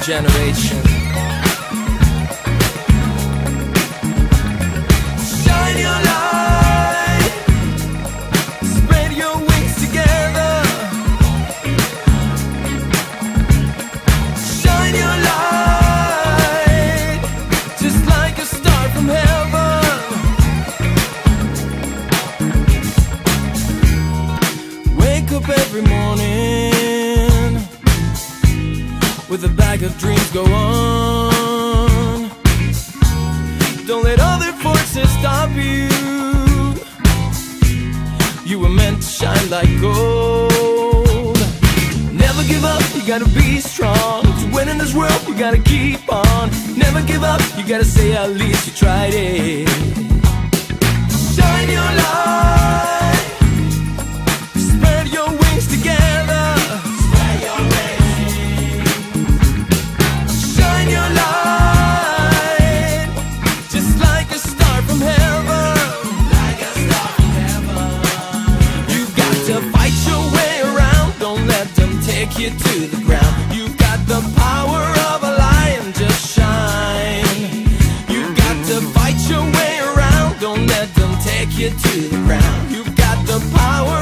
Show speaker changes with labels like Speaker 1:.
Speaker 1: generation. Shine your light, spread your wings together. Shine your light, just like a star from heaven. Wake up every morning with a bag of dreams, go on. Don't let other forces stop you. You were meant to shine like gold. Never give up, you gotta be strong. To win in this world, you gotta keep on. Never give up, you gotta say at least you tried it. Shine your light, spread your wings together. Spread your wings. Shine your light, just like a star from heaven. Like a star from heaven. You've got to fight your way around. Don't let them take you to the ground. You've got the power of a lion, just shine. You've got to fight your way around. Don't let them take you to the ground. You've got the power